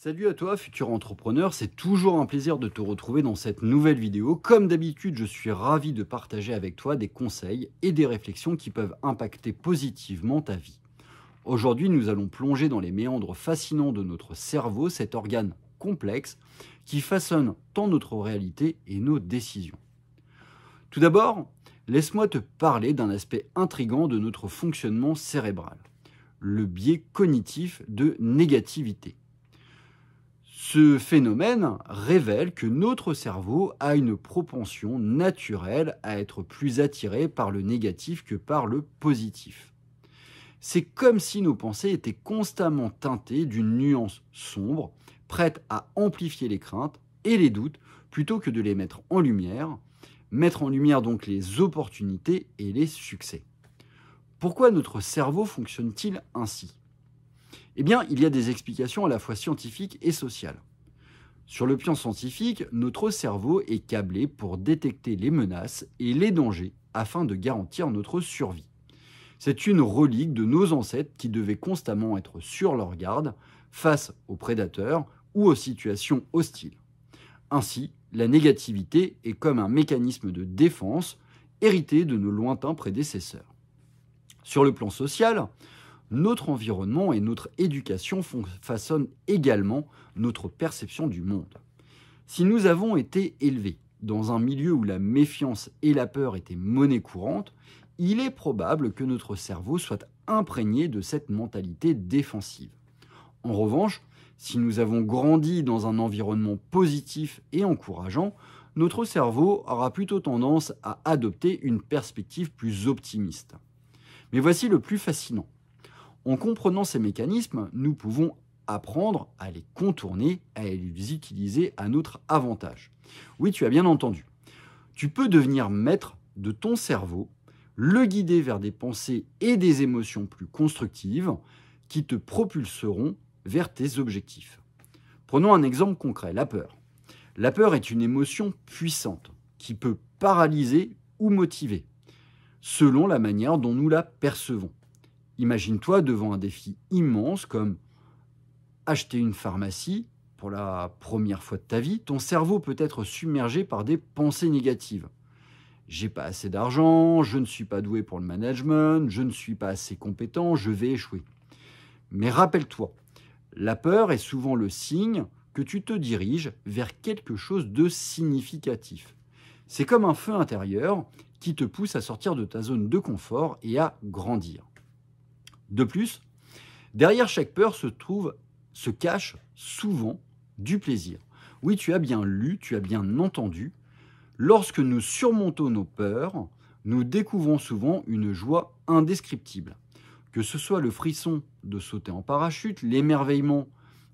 Salut à toi, futur entrepreneur, c'est toujours un plaisir de te retrouver dans cette nouvelle vidéo. Comme d'habitude, je suis ravi de partager avec toi des conseils et des réflexions qui peuvent impacter positivement ta vie. Aujourd'hui, nous allons plonger dans les méandres fascinants de notre cerveau, cet organe complexe qui façonne tant notre réalité et nos décisions. Tout d'abord, laisse-moi te parler d'un aspect intrigant de notre fonctionnement cérébral, le biais cognitif de négativité. Ce phénomène révèle que notre cerveau a une propension naturelle à être plus attiré par le négatif que par le positif. C'est comme si nos pensées étaient constamment teintées d'une nuance sombre, prête à amplifier les craintes et les doutes plutôt que de les mettre en lumière donc les opportunités et les succès. Pourquoi notre cerveau fonctionne-t-il ainsi ? Eh bien, il y a des explications à la fois scientifiques et sociales. Sur le plan scientifique, notre cerveau est câblé pour détecter les menaces et les dangers afin de garantir notre survie. C'est une relique de nos ancêtres qui devaient constamment être sur leur garde face aux prédateurs ou aux situations hostiles. Ainsi, la négativité est comme un mécanisme de défense hérité de nos lointains prédécesseurs. Sur le plan social, notre environnement et notre éducation façonnent également notre perception du monde. Si nous avons été élevés dans un milieu où la méfiance et la peur étaient monnaie courante, il est probable que notre cerveau soit imprégné de cette mentalité défensive. En revanche, si nous avons grandi dans un environnement positif et encourageant, notre cerveau aura plutôt tendance à adopter une perspective plus optimiste. Mais voici le plus fascinant. En comprenant ces mécanismes, nous pouvons apprendre à les contourner, à les utiliser à notre avantage. Oui, tu as bien entendu. Tu peux devenir maître de ton cerveau, le guider vers des pensées et des émotions plus constructives qui te propulseront vers tes objectifs. Prenons un exemple concret, la peur. La peur est une émotion puissante qui peut paralyser ou motiver, selon la manière dont nous la percevons. Imagine-toi devant un défi immense comme acheter une pharmacie pour la première fois de ta vie. Ton cerveau peut être submergé par des pensées négatives. J'ai pas assez d'argent, je ne suis pas doué pour le management, je ne suis pas assez compétent, je vais échouer. Mais rappelle-toi, la peur est souvent le signe que tu te diriges vers quelque chose de significatif. C'est comme un feu intérieur qui te pousse à sortir de ta zone de confort et à grandir. De plus, derrière chaque peur se cache souvent du plaisir. Oui, tu as bien lu, tu as bien entendu. Lorsque nous surmontons nos peurs, nous découvrons souvent une joie indescriptible. Que ce soit le frisson de sauter en parachute, l'émerveillement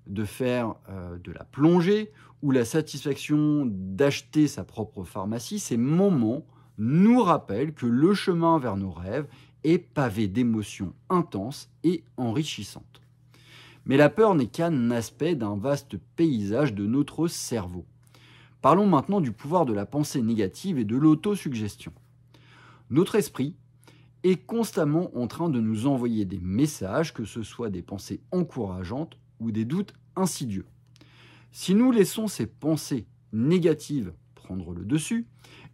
de faire de la plongée ou la satisfaction d'acheter sa propre pharmacie, ces moments nous rappellent que le chemin vers nos rêves est pavé d'émotions intenses et enrichissantes. Mais la peur n'est qu'un aspect d'un vaste paysage de notre cerveau. Parlons maintenant du pouvoir de la pensée négative et de l'autosuggestion. Notre esprit est constamment en train de nous envoyer des messages, que ce soit des pensées encourageantes ou des doutes insidieux. Si nous laissons ces pensées négatives prendre le dessus,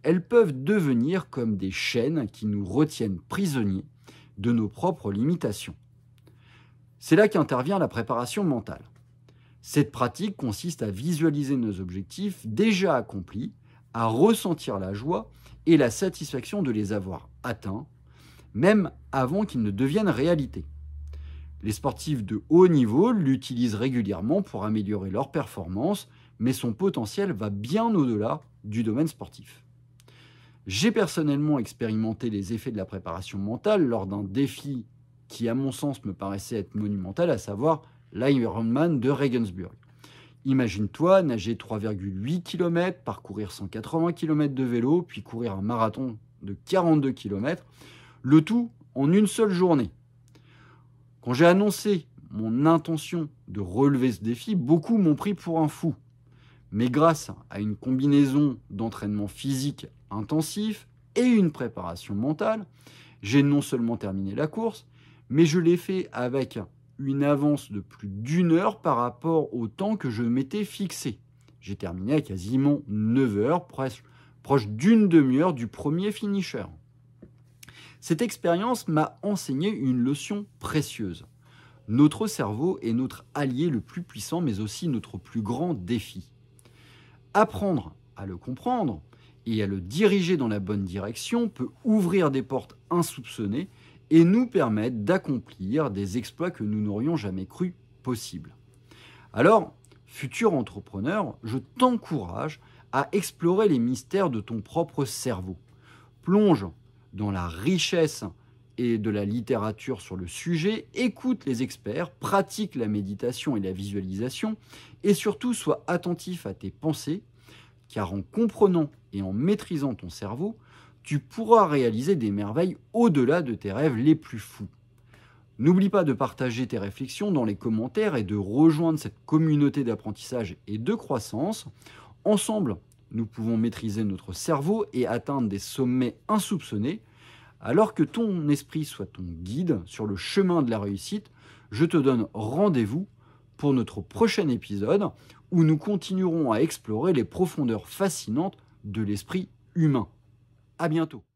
elles peuvent devenir comme des chaînes qui nous retiennent prisonniers de nos propres limitations. C'est là qu'intervient la préparation mentale. Cette pratique consiste à visualiser nos objectifs déjà accomplis, à ressentir la joie et la satisfaction de les avoir atteints, même avant qu'ils ne deviennent réalité. Les sportifs de haut niveau l'utilisent régulièrement pour améliorer leur performance, mais son potentiel va bien au-delà du domaine sportif. J'ai personnellement expérimenté les effets de la préparation mentale lors d'un défi qui, à mon sens, me paraissait être monumental, à savoir l'Ironman de Regensburg. Imagine-toi nager 3,8 km, parcourir 180 km de vélo, puis courir un marathon de 42 km, le tout en une seule journée. Quand j'ai annoncé mon intention de relever ce défi, beaucoup m'ont pris pour un fou. Mais grâce à une combinaison d'entraînement physique intensif et une préparation mentale, j'ai non seulement terminé la course, mais je l'ai fait avec une avance de plus d'1 heure par rapport au temps que je m'étais fixé. J'ai terminé à quasiment 9 heures, proche d'une demi-heure du premier finisher. Cette expérience m'a enseigné une leçon précieuse. Notre cerveau est notre allié le plus puissant, mais aussi notre plus grand défi. Apprendre à le comprendre et à le diriger dans la bonne direction peut ouvrir des portes insoupçonnées et nous permettre d'accomplir des exploits que nous n'aurions jamais cru possibles. Alors, futur entrepreneur, je t'encourage à explorer les mystères de ton propre cerveau. Plonge dans la richesse et de la littérature sur le sujet, écoute les experts, pratique la méditation et la visualisation, et surtout sois attentif à tes pensées, car en comprenant et en maîtrisant ton cerveau, tu pourras réaliser des merveilles au-delà de tes rêves les plus fous. N'oublie pas de partager tes réflexions dans les commentaires et de rejoindre cette communauté d'apprentissage et de croissance. Ensemble, nous pouvons maîtriser notre cerveau et atteindre des sommets insoupçonnés. Alors que ton esprit soit ton guide sur le chemin de la réussite, je te donne rendez-vous pour notre prochain épisode où nous continuerons à explorer les profondeurs fascinantes de l'esprit humain. À bientôt.